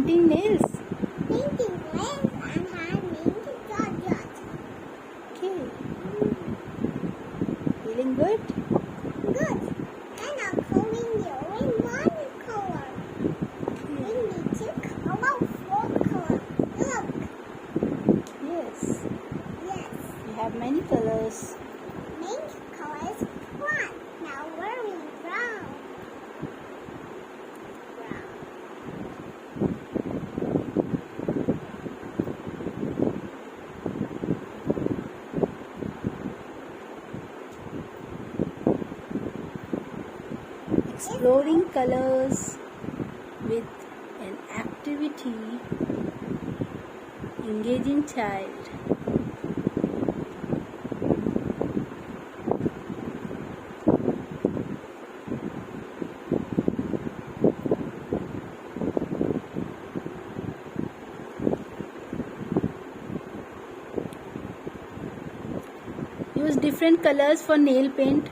painting nails? Painting nails and handling dot. Okay. Feeling good? Good. And I'm showing you in one color. We need to color 4 colors. Look. Yes. Yes. You have many colors. Main color is black. Now we're in brown. Exploring colors with an activity engaging child. Use different colors for nail paint.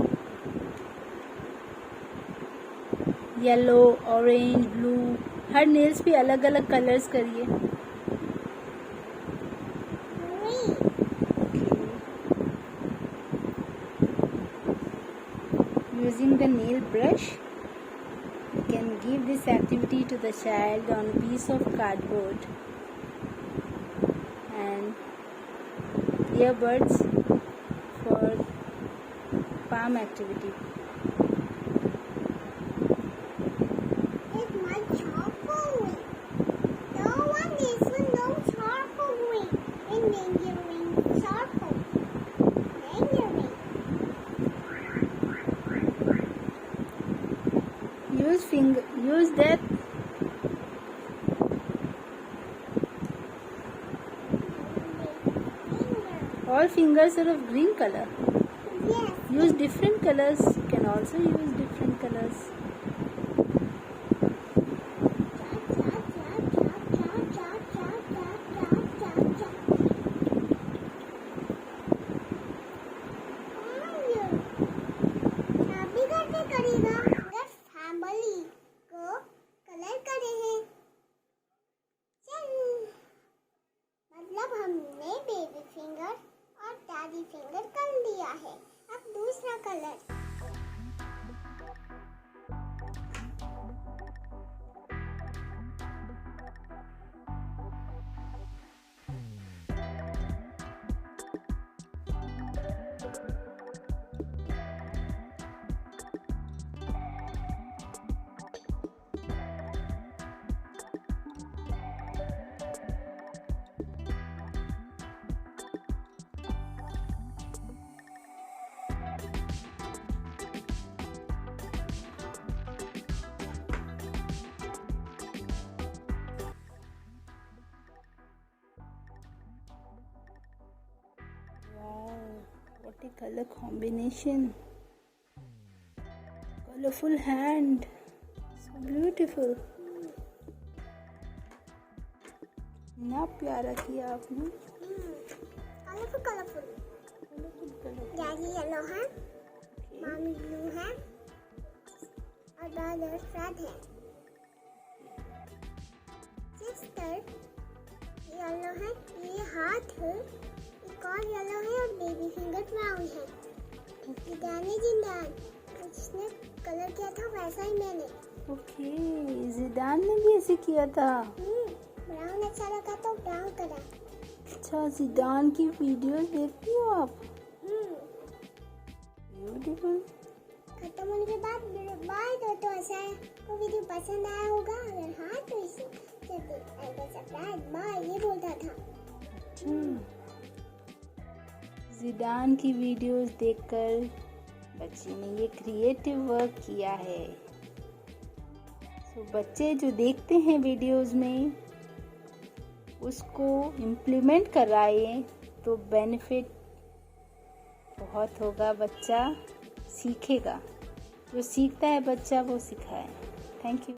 Yellow, orange, blue, her nails पे अलग अलग colours करिए. Using the nail brush, you can give this activity to the child on a piece of cardboard and earbuds for palm activity. Use that all fingers are of green color. Yes. Use different colors. You can also use different colors. हमने baby finger और daddy finger कर लिया है. अब दूसरा colour. What a color combination. Colorful hand. So beautiful. ना प्यारा किया आपने. Colorful. Daddy yellow है, mommy blue है, और brother red है. Sister yellow है, ये हाथ है, एक और yellow है और baby finger brown है. जिदान जिसने कलर किया था वैसा ही मैंने. ओके, जिदान ने भी ऐसे किया था. ब्राउन अच्छा लगा तो ब्राउन करा. अच्छा, जिदान की वीडियोस देखती हो आप? ब्यूटीफुल. खत्म होने के बाद बाय दोस्तों, ऐसा है को वीडियो पसंद आया होगा, अगर हाँ तो इसे सब्सक्राइब बाय ये बोलता था. जिदान की वीडियोस देखकर बच्चे ने ये क्रिएटिव वर्क किया है. तो बच्चे जो देखते हैं वीडियोस में उसको इम्प्लीमेंट कराएं तो बेनिफिट बहुत होगा. बच्चा सीखेगा, जो सीखता है बच्चा वो सिखाए. Thank you.